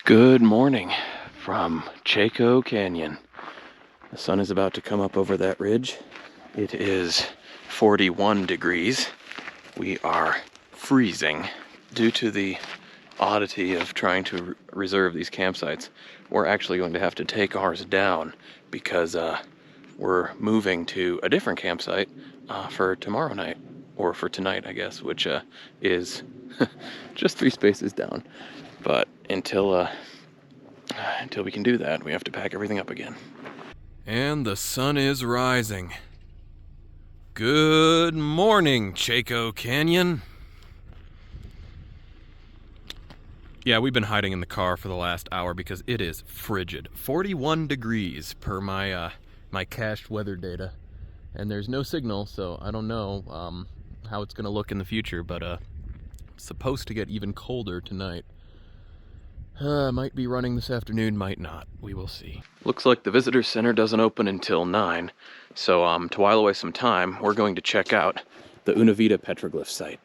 Good morning from Chaco Canyon. The sun is about to come up over that ridge. It is 41 degrees. We are freezing. Due to the oddity of trying to reserve these campsites, we're actually going to have to take ours down because we're moving to a different campsite for tomorrow night, or for tonight, I guess, which is just 3 spaces down. But until we can do that, we have to pack everything up again. And the sun is rising. Good morning, Chaco Canyon. Yeah, we've been hiding in the car for the last hour because it is frigid. 41 degrees per my my cached weather data. And there's no signal, so I don't know how it's going to look in the future, but it's supposed to get even colder tonight. Might be running this afternoon, might not. We will see. Looks like the visitor center doesn't open until 9, so to while away some time, we're going to check out the Una Vida petroglyph site.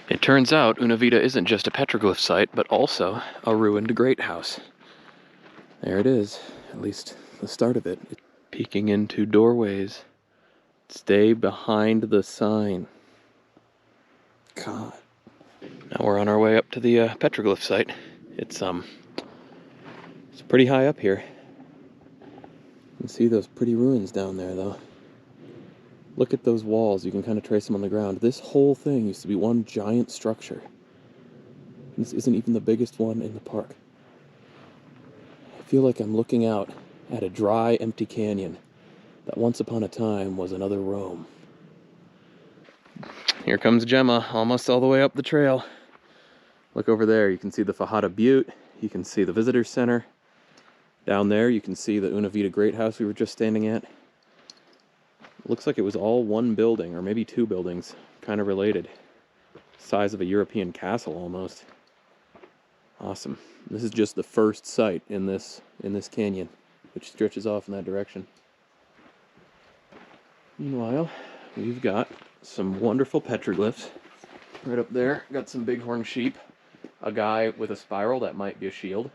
It turns out Una Vida isn't just a petroglyph site, but also a ruined great house. There it is, at least the start of it. It's peeking into doorways. Stay behind the sign. God. Now we're on our way up to the petroglyph site. It's pretty high up here. You can see those pretty ruins down there, though. Look at those walls. You can kind of trace them on the ground. This whole thing used to be one giant structure. This isn't even the biggest one in the park. I feel like I'm looking out at a dry, empty canyon that once upon a time was another Rome. Here comes Gemma, almost all the way up the trail. Look over there, you can see the Fajada Butte, you can see the visitor center. Down there you can see the Una Vida Great House we were just standing at. Looks like it was all one building, or maybe 2 buildings, kind of related. Size of a European castle almost. Awesome. This is just the first site in this canyon, which stretches off in that direction. Meanwhile, we've got some wonderful petroglyphs. Right up there, got some bighorn sheep. A guy with a spiral, that might be a shield.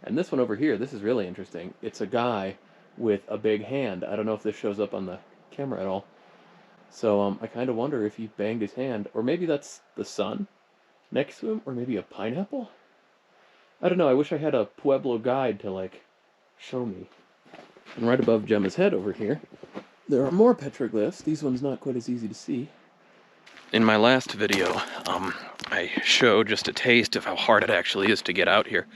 And this one over here, this is really interesting. It's a guy with a big hand. I don't know if this shows up on the camera at all. So I kind of wonder if he banged his hand, or maybe that's the sun next to him, or maybe a pineapple? I don't know, I wish I had a Pueblo guide to, like, show me. And right above Gemma's head over here, there are more petroglyphs. These ones not quite as easy to see. In my last video, I showed just a taste of how hard it actually is to get out here.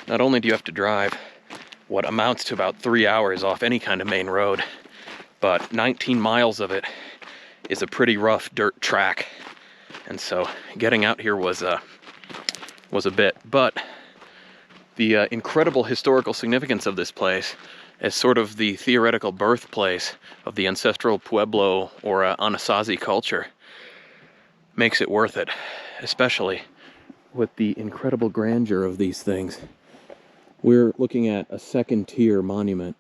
Not only do you have to drive what amounts to about 3 hours off any kind of main road, but 19 miles of it is a pretty rough dirt track. And so getting out here was a bit. But the incredible historical significance of this place as sort of the theoretical birthplace of the Ancestral Pueblo or Anasazi culture makes it worth it, especially with the incredible grandeur of these things. We're looking at a 2nd-tier monument,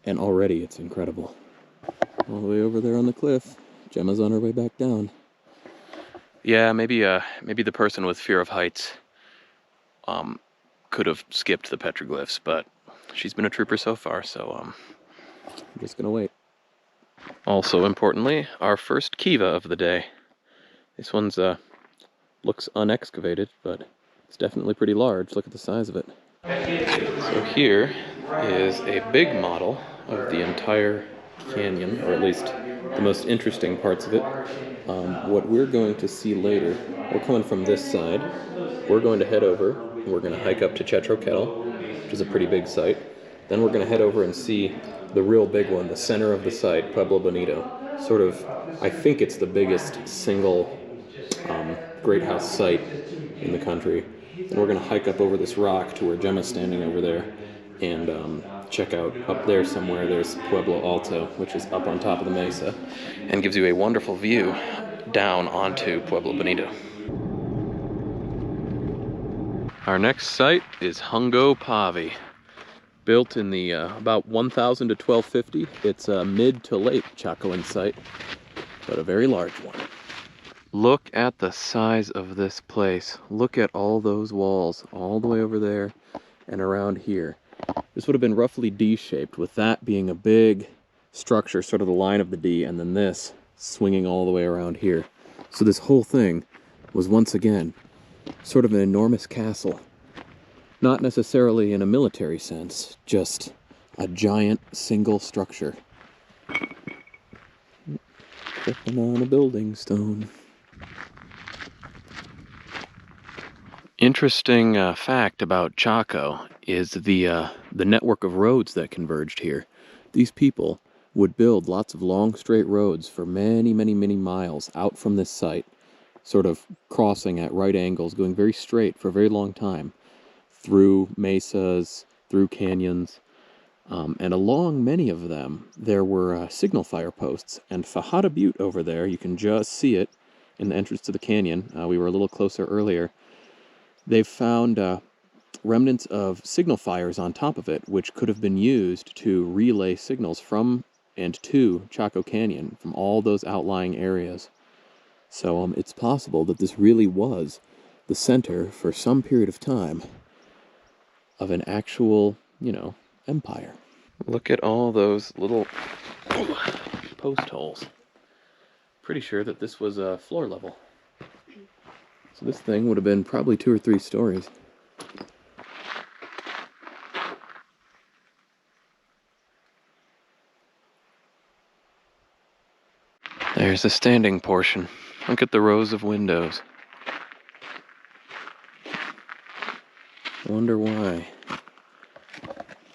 and already it's incredible. All the way over there on the cliff, Gemma's on her way back down. Yeah, maybe the person with fear of heights could have skipped the petroglyphs, but she's been a trooper so far, so I'm just gonna wait. Also importantly, our first kiva of the day. This one's looks unexcavated, but it's definitely pretty large. Look at the size of it. So here is a big model of the entire canyon, or at least the most interesting parts of it. What we're going to see later, we're coming from this side. We're going to head over, and we're going to hike up to Chaco Canyon, which is a pretty big site. Then we're going to head over and see the real big one, the center of the site, Pueblo Bonito. Sort of, I think it's the biggest single great house site in the country. And we're going to hike up over this rock to where Gemma's standing over there and check out up there somewhere. There's Pueblo Alto, which is up on top of the mesa and gives you a wonderful view down onto Pueblo Bonito. Our next site is Hungo Pavi. Built in the about 1000 to 1250. It's a mid to late Chacoan site, but a very large one. Look at the size of this place. Look at all those walls, all the way over there and around here. This would have been roughly D-shaped, with that being a big structure, sort of the line of the D, and then this swinging all the way around here. So this whole thing was once again sort of an enormous castle. Not necessarily in a military sense, just a giant single structure. Stepping on a building stone. Interesting fact about Chaco is the network of roads that converged here. These people would build lots of long straight roads for many, many, many miles out from this site, sort of crossing at right angles, going very straight for a very long time, through mesas, through canyons, and along many of them there were signal fire posts. And Fajada Butte over there, you can just see it in the entrance to the canyon. We were a little closer earlier. They've found remnants of signal fires on top of it, which could have been used to relay signals from and to Chaco Canyon from all those outlying areas. So it's possible that this really was the center for some period of time of an actual, empire. Look at all those little post holes. Pretty sure that this was floor level. So this thing would have been probably 2 or 3 stories. There's the standing portion. Look at the rows of windows. I wonder why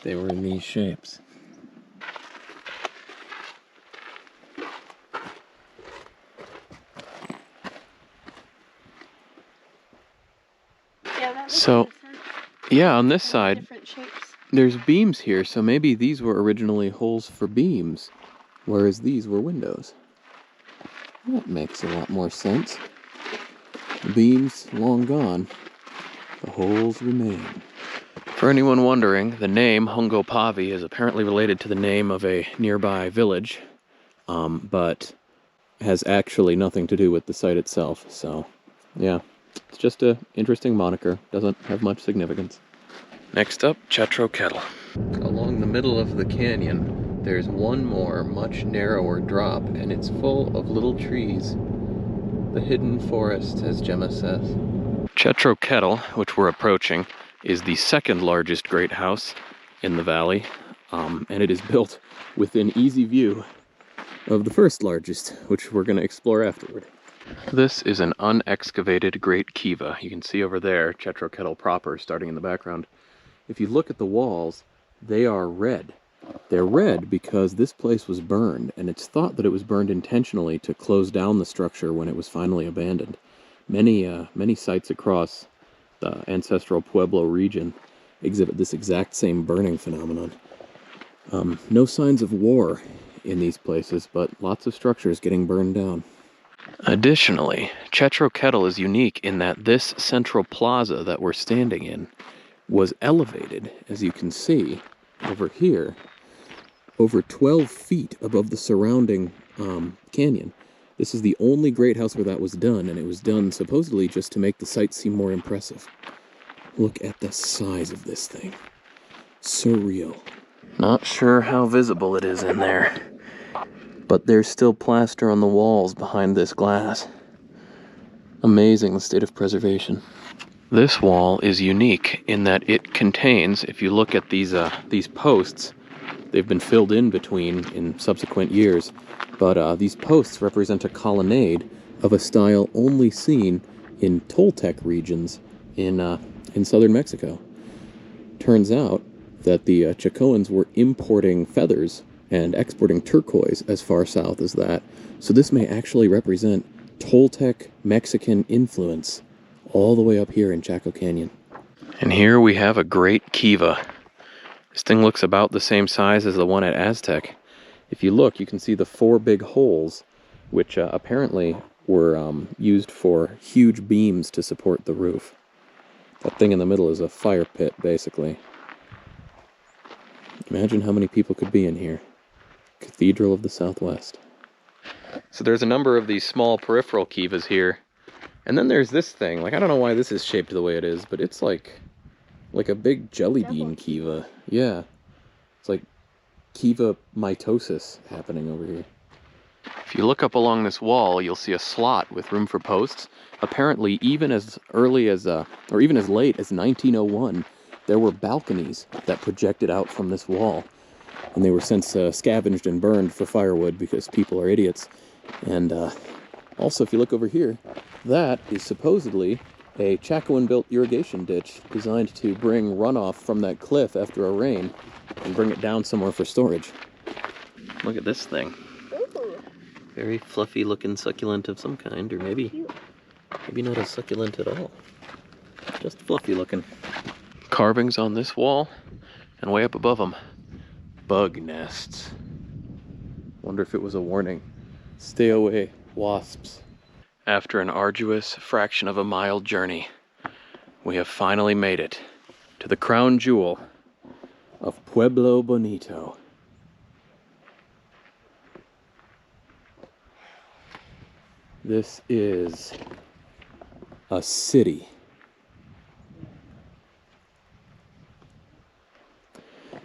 they were in these shapes. So, yeah, on this side, there's beams here, so maybe these were originally holes for beams, whereas these were windows. That makes a lot more sense. The beams long gone, the holes remain. For anyone wondering, the name Hungopavi is apparently related to the name of a nearby village, but has actually nothing to do with the site itself, so yeah. It's just an interesting moniker, doesn't have much significance. Next up, Chaco Kettle. Along the middle of the canyon, there's one more, much narrower drop, and it's full of little trees. The hidden forest, as Gemma says. Chaco Kettle, which we're approaching, is the second largest great house in the valley, and it is built within easy view of the first largest, which we're going to explore afterward. This is an unexcavated Great Kiva. You can see over there, Chaco Kettle proper, starting in the background. If you look at the walls, they are red. They're red because this place was burned, and it's thought that it was burned intentionally to close down the structure when it was finally abandoned. Many sites across the Ancestral Pueblo region exhibit this exact same burning phenomenon. No signs of war in these places, but lots of structures getting burned down. Additionally, Chaco Kettle is unique in that this central plaza that we're standing in was elevated, as you can see over here, over 12 feet above the surrounding canyon. This is the only great house where that was done, and it was done supposedly just to make the site seem more impressive. Look at the size of this thing. Surreal. Not sure how visible it is in there, but there's still plaster on the walls behind this glass. Amazing, the state of preservation. This wall is unique in that it contains, if you look at these posts, they've been filled in between in subsequent years, but these posts represent a colonnade of a style only seen in Toltec regions in southern Mexico. Turns out that the Chacoans were importing feathers and exporting turquoise as far south as that. So this may actually represent Toltec Mexican influence all the way up here in Chaco Canyon. And here we have a great kiva. This thing looks about the same size as the one at Aztec. If you look, you can see the 4 big holes, which apparently were used for huge beams to support the roof. That thing in the middle is a fire pit, basically. Imagine how many people could be in here. Cathedral of the Southwest. So there's a number of these small peripheral kivas here. And then there's this thing. Like, I don't know why this is shaped the way it is, but it's like a big jelly bean kiva. Yeah. It's like kiva mitosis happening over here. If you look up along this wall, you'll see a slot with room for posts. Apparently, even as early as, or even as late as 1901, there were balconies that projected out from this wall. And they were since scavenged and burned for firewood because people are idiots. And also, if you look over here, that is supposedly a Chacoan-built irrigation ditch designed to bring runoff from that cliff after a rain and bring it down somewhere for storage. Look at this thing. Ooh. Very fluffy looking succulent of some kind, or maybe not a succulent at all. Just fluffy looking. Carvings on this wall and way up above them. Bug nests. Wonder if it was a warning. Stay away, wasps. After an arduous fraction of a mile journey, we have finally made it to the crown jewel of Pueblo Bonito. This is a city.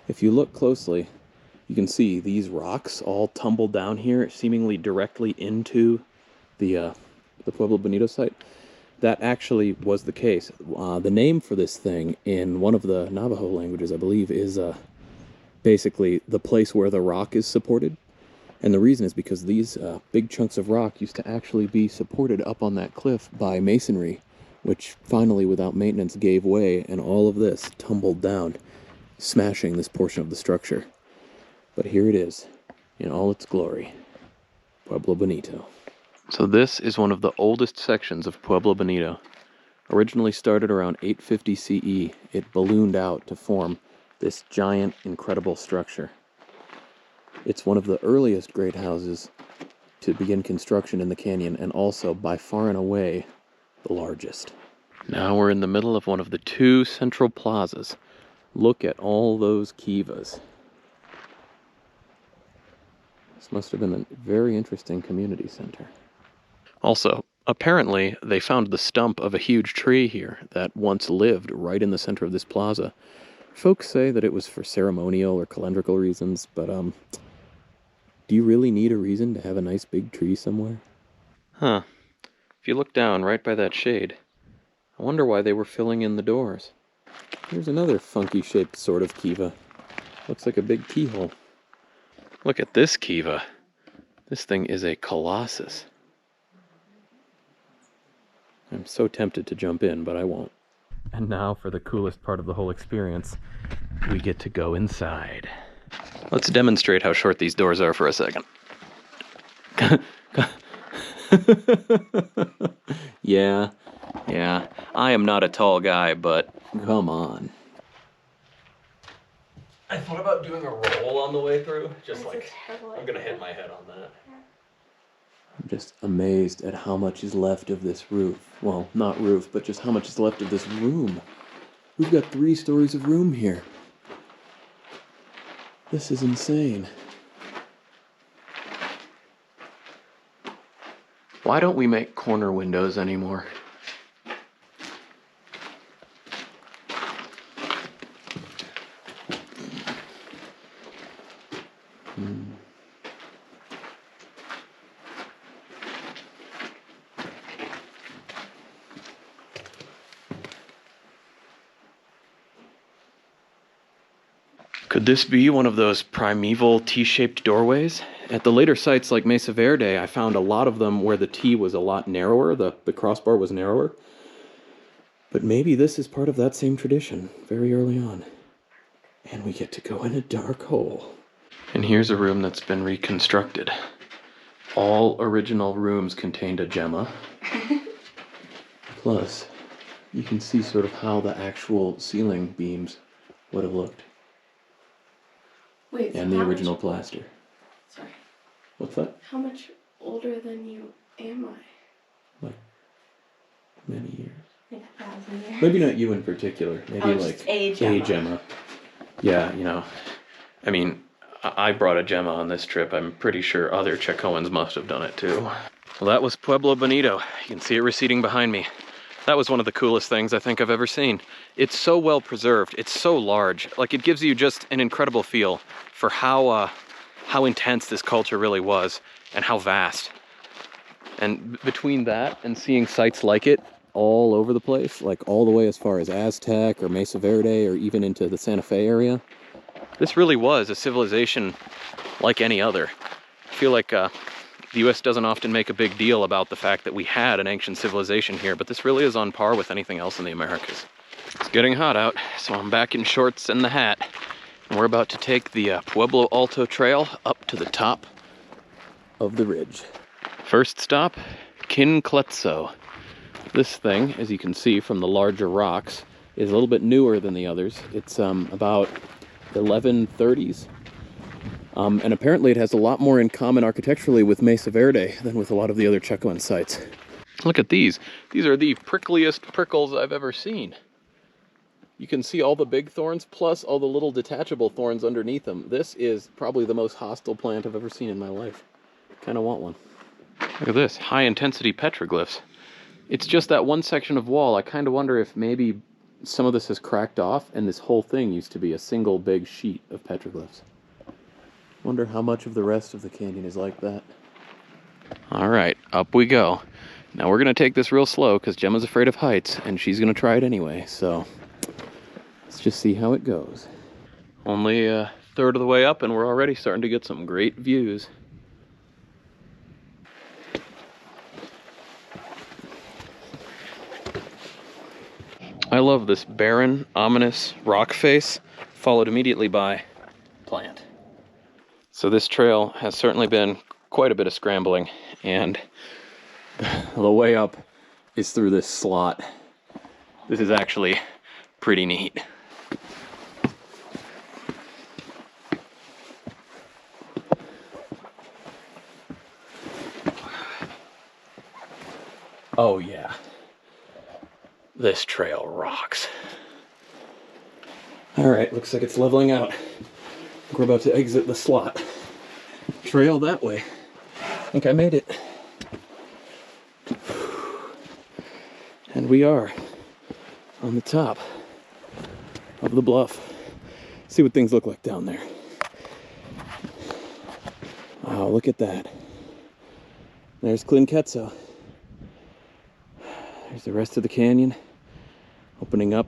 If you look closely, you can see these rocks all tumbled down here, seemingly directly into the Pueblo Bonito site. That actually was the case. The name for this thing in one of the Navajo languages, I believe, is basically the place where the rock is supported. And the reason is because these big chunks of rock used to actually be supported up on that cliff by masonry, which finally, without maintenance, gave way, and all of this tumbled down, smashing this portion of the structure. But here it is, in all its glory, Pueblo Bonito. So this is one of the oldest sections of Pueblo Bonito. Originally started around 850 CE, it ballooned out to form this giant, incredible structure. It's one of the earliest great houses to begin construction in the canyon, and also, by far and away, the largest. Now we're in the middle of one of the two central plazas. Look at all those kivas. This must have been a very interesting community center. Also, apparently, they found the stump of a huge tree here that once lived right in the center of this plaza. Folks say that it was for ceremonial or calendrical reasons, but, do you really need a reason to have a nice big tree somewhere? Huh. If you look down right by that shade, I wonder why they were filling in the doors. Here's another funky-shaped sort of kiva. Looks like a big keyhole. Look at this kiva. This thing is a colossus. I'm so tempted to jump in, but I won't. And now for the coolest part of the whole experience. We get to go inside. Let's demonstrate how short these doors are for a second. Yeah. I am not a tall guy, but come on. I thought about doing a roll on the way through. Just like, I'm gonna hit my head on that. I'm just amazed at how much is left of this roof. Well, not roof, but just how much is left of this room. We've got 3 stories of room here. This is insane. Why don't we make corner windows anymore? Could this be one of those primeval T-shaped doorways? At the later sites like Mesa Verde, I found a lot of them where the T was a lot narrower, the crossbar was narrower. But maybe this is part of that same tradition, very early on. And we get to go in a dark hole. And here's a room that's been reconstructed. All original rooms contained a gemma. Plus, you can see sort of how the actual ceiling beams would have looked. Wait, and so the original plaster. Sorry. What's that? How much older than you am I? Like, many years. Like 1,000 years? Maybe not you in particular. Maybe like age Emma. Emma. Yeah, you know. I mean, I brought a gemma on this trip. I'm pretty sure other Chacoans must have done it too. Well, that was Pueblo Bonito. You can see it receding behind me. That was one of the coolest things I think I've ever seen. It's so well preserved. It's so large. Like, it gives you just an incredible feel for how intense this culture really was and how vast. And between that and seeing sites like it all over the place, like all the way as far as Aztec or Mesa Verde or even into the Santa Fe area, this really was a civilization like any other. I feel like the US doesn't often make a big deal about the fact that we had an ancient civilization here, but this really is on par with anything else in the Americas. It's getting hot out, so I'm back in shorts and the hat. And we're about to take the Pueblo Alto Trail up to the top of the ridge. First stop, Quincletso. This thing, as you can see from the larger rocks, is a little bit newer than the others. It's about 1130s. And apparently it has a lot more in common architecturally with Mesa Verde than with a lot of the other Chacoan sites. Look at these. These are the prickliest prickles I've ever seen. You can see all the big thorns plus all the little detachable thorns underneath them. This is probably the most hostile plant I've ever seen in my life. Kind of want one. Look at this, high intensity petroglyphs. It's just that one section of wall. I kind of wonder if maybe some of this has cracked off and this whole thing used to be a single big sheet of petroglyphs. Wonder how much of the rest of the canyon is like that. All right, up we go. Now we're gonna take this real slow because Gemma's afraid of heights and she's gonna try it anyway, so let's just see how it goes. Only a third of the way up and we're already starting to get some great views. I love this barren, ominous rock face, followed immediately by plant. So this trail has certainly been quite a bit of scrambling, and the way up is through this slot. This is actually pretty neat. Oh yeah. This trail rocks. All right, looks like it's leveling out. We're about to exit the slot. Trail that way. I think I made it. And we are on the top of the bluff. See what things look like down there. Wow, look at that. There's Quincletso. There's the rest of the canyon. Opening up,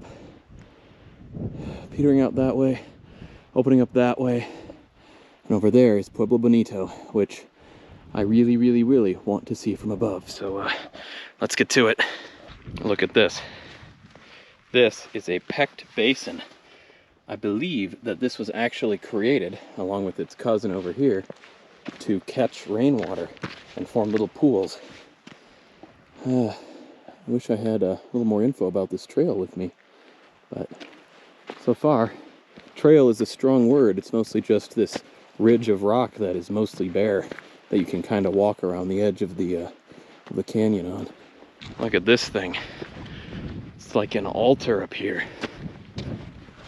petering out that way, opening up that way, and over there is Pueblo Bonito, which I really, really, really want to see from above. So let's get to it. Look at this. This is a pecked basin. I believe that this was actually created, along with its cousin over here, to catch rainwater and form little pools. I wish I had a little more info about this trail with me, but so far, trail is a strong word. It's mostly just this ridge of rock that is mostly bare that you can kind of walk around the edge of the canyon on. Look at this thing. It's like an altar up here.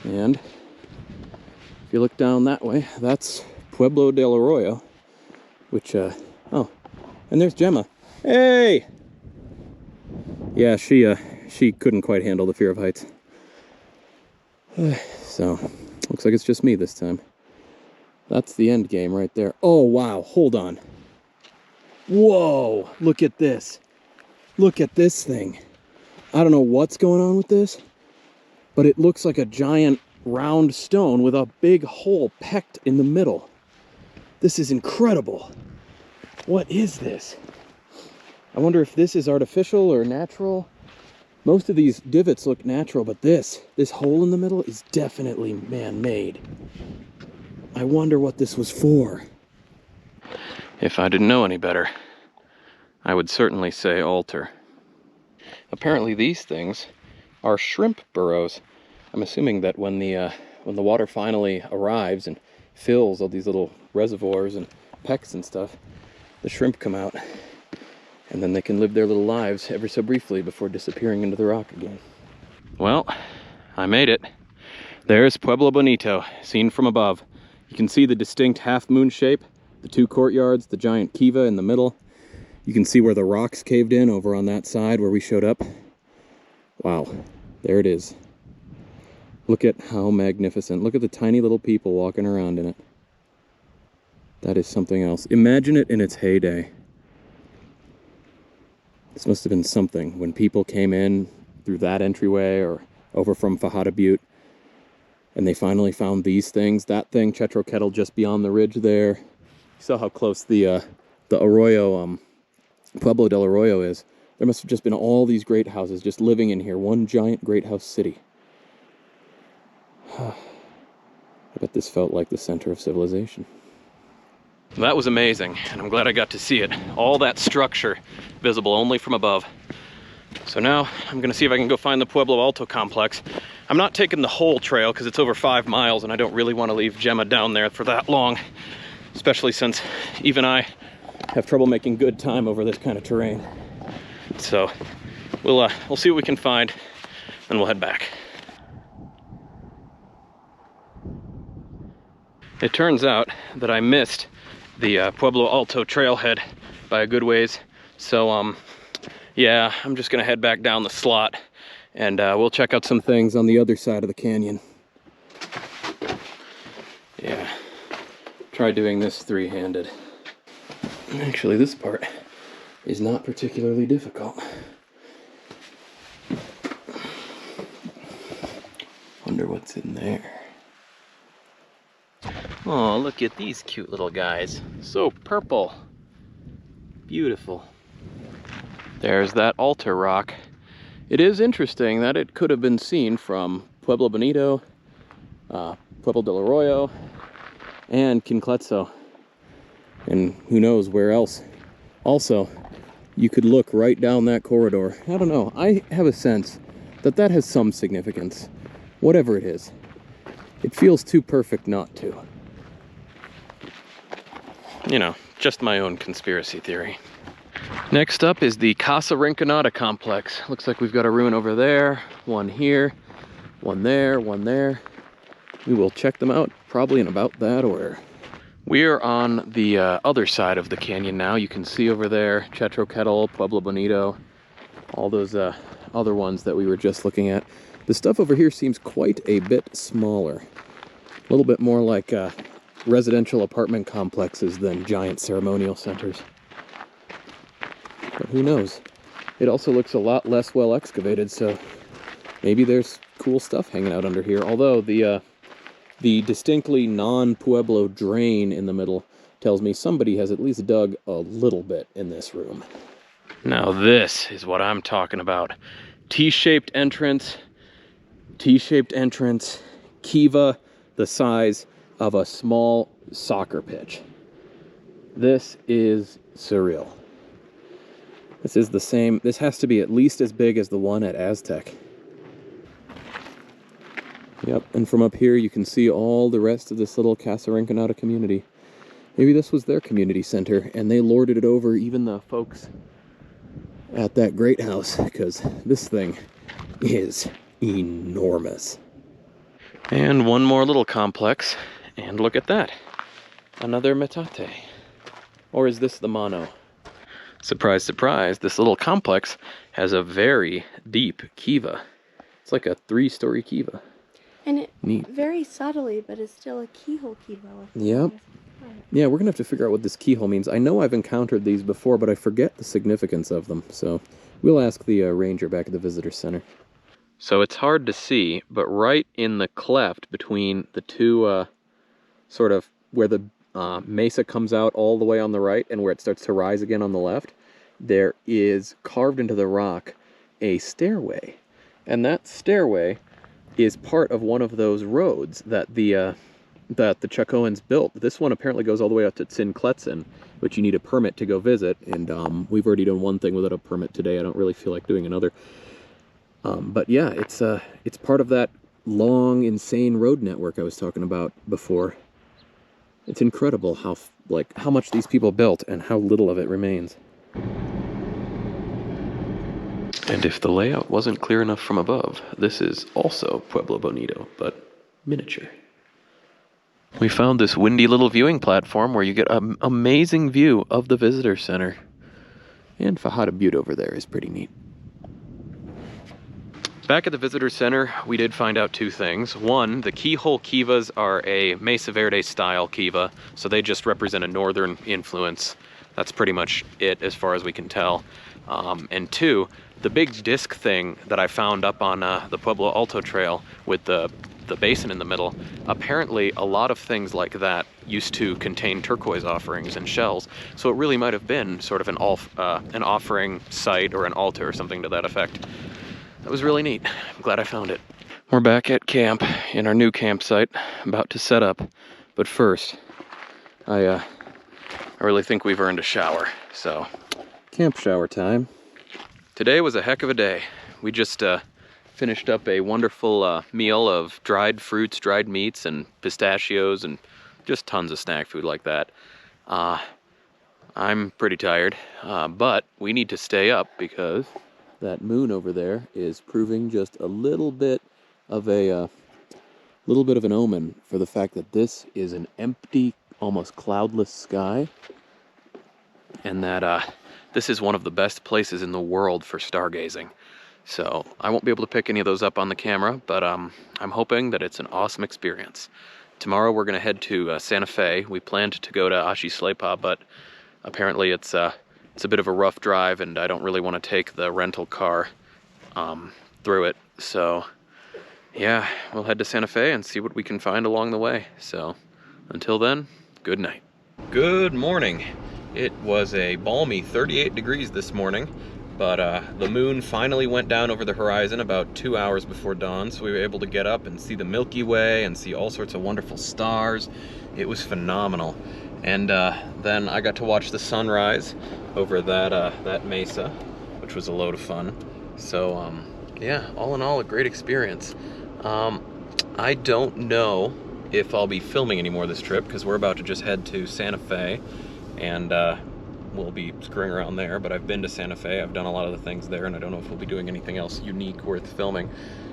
And if you look down that way, that's Pueblo del Arroyo, which, oh, and there's Gemma. Hey! Yeah, she couldn't quite handle the fear of heights. So, looks like it's just me this time. That's the end game right there. Oh, wow, hold on. Whoa, look at this. Look at this thing. I don't know what's going on with this, but it looks like a giant round stone with a big hole pecked in the middle. This is incredible. What is this? I wonder if this is artificial or natural. Most of these divots look natural, but this hole in the middle is definitely man-made. I wonder what this was for. If I didn't know any better, I would certainly say altar. Apparently these things are shrimp burrows. I'm assuming that when the water finally arrives and fills all these little reservoirs and pecks and stuff, the shrimp come out. And then they can live their little lives ever so briefly before disappearing into the rock again. Well, I made it. There's Pueblo Bonito, seen from above. You can see the distinct half moon shape, the two courtyards, the giant kiva in the middle. You can see where the rocks caved in over on that side where we showed up. Wow, there it is. Look at how magnificent. Look at the tiny little people walking around in it. That is something else. Imagine it in its heyday. This must have been something when people came in through that entryway or over from Fajada Butte and they finally found these things. That thing, Chetro Kettle, just beyond the ridge there. You saw how close the Arroyo, Pueblo del Arroyo is. There must have just been all these great houses just living in here. One giant great house city. I bet this felt like the center of civilization. That was amazing, and I'm glad I got to see it. All that structure visible only from above. So now I'm gonna see if I can go find the Pueblo Alto complex. I'm not taking the whole trail because it's over 5 miles and I don't really want to leave Gemma down there for that long, especially since even I have trouble making good time over this kind of terrain. So we'll see what we can find and we'll head back. It turns out that I missed the Pueblo Alto trailhead by a good ways. So yeah, I'm just gonna head back down the slot and we'll check out some things on the other side of the canyon. Yeah, try doing this three-handed. Actually, this part is not particularly difficult. Wonder what's in there. Oh, look at these cute little guys. So purple. Beautiful. There's that altar rock. It is interesting that it could have been seen from Pueblo Bonito, Pueblo del Arroyo, and Quincletso. And who knows where else. Also, you could look right down that corridor. I don't know, I have a sense that that has some significance. Whatever it is. It feels too perfect not to. You know, just my own conspiracy theory. Next up is the Casa Rinconada complex. Looks like we've got a ruin over there, one here, one there, one there. We will check them out probably in about that order. We are on the other side of the canyon now. You can see over there Chetro Kettle, Pueblo Bonito, all those other ones that we were just looking at. The stuff over here seems quite a bit smaller. A little bit more like residential apartment complexes than giant ceremonial centers. But who knows? It also looks a lot less well excavated, so maybe there's cool stuff hanging out under here. Although the distinctly non-Pueblo drain in the middle tells me somebody has at least dug a little bit in this room. Now this is what I'm talking about. T-shaped entrance, kiva the size of a small soccer pitch. This is surreal. This is the same, this has to be at least as big as the one at Aztec. Yep, and from up here you can see all the rest of this little Casa Rinconada community. Maybe this was their community center and they lorded it over even the folks at that great house, because this thing is enormous. And one more little complex, and look at that. Another metate. Or is this the mono? Surprise, surprise, this little complex has a very deep kiva. It's like a 3-story kiva. And it neat. Very subtly, but it's still a keyhole kiva. Yep. Yeah, we're gonna have to figure out what this keyhole means. I know I've encountered these before, but I forget the significance of them. So we'll ask the ranger back at the visitor center. So it's hard to see, but right in the cleft between the two, sort of where the mesa comes out all the way on the right and where it starts to rise again on the left, there is carved into the rock a stairway. And that stairway is part of one of those roads that the Chacoans built. This one apparently goes all the way out to Quincletso, which you need a permit to go visit, and we've already done one thing without a permit today. I don't really feel like doing another. But yeah, it's part of that long, insane road network I was talking about before. It's incredible how much these people built and how little of it remains. And if the layout wasn't clear enough from above, this is also Pueblo Bonito, but miniature. We found this windy little viewing platform where you get an amazing view of the visitor center. And Fajada Butte over there is pretty neat. Back at the visitor center, we did find out two things. One, the keyhole kivas are a Mesa Verde style kiva, so they just represent a northern influence. That's pretty much it as far as we can tell. And two, the big disc thing that I found up on the Pueblo Alto Trail with the basin in the middle, apparently a lot of things like that used to contain turquoise offerings and shells, so it really might have been sort of an offering site or an altar or something to that effect. That was really neat. I'm glad I found it. We're back at camp in our new campsite, about to set up, but first, I really think we've earned a shower, so camp shower time. Today was a heck of a day. We just finished up a wonderful meal of dried fruits, dried meats, and pistachios, and just tons of snack food like that. I'm pretty tired, but we need to stay up because that moon over there is proving just a little bit of an omen for the fact that this is an empty, almost cloudless sky, and that this is one of the best places in the world for stargazing. So I won't be able to pick any of those up on the camera, but I'm hoping that it's an awesome experience. Tomorrow we're going to head to Santa Fe. We planned to go to Axislepa, but apparently it's a bit of a rough drive, and I don't really want to take the rental car through it. So yeah, we'll head to Santa Fe and see what we can find along the way. So until then, good night. Good morning. It was a balmy 38 degrees this morning. But the moon finally went down over the horizon about 2 hours before dawn, so we were able to get up and see the Milky Way and see all sorts of wonderful stars. It was phenomenal. And then I got to watch the sunrise over that mesa, which was a load of fun. So yeah, all in all, a great experience. I don't know if I'll be filming anymore this trip because we're about to just head to Santa Fe, and we'll be screwing around there, but I've been to Santa Fe. I've done a lot of the things there, and I don't know if we'll be doing anything else unique worth filming.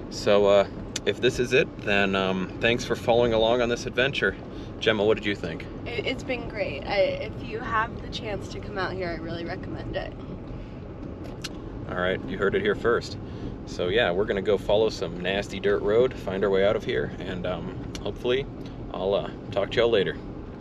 So if this is it, then thanks for following along on this adventure. Gemma, what did you think? It's been great. If you have the chance to come out here, I really recommend it. All right, you heard it here first. So yeah, we're gonna go follow some nasty dirt road, find our way out of here, and hopefully I'll talk to y'all later.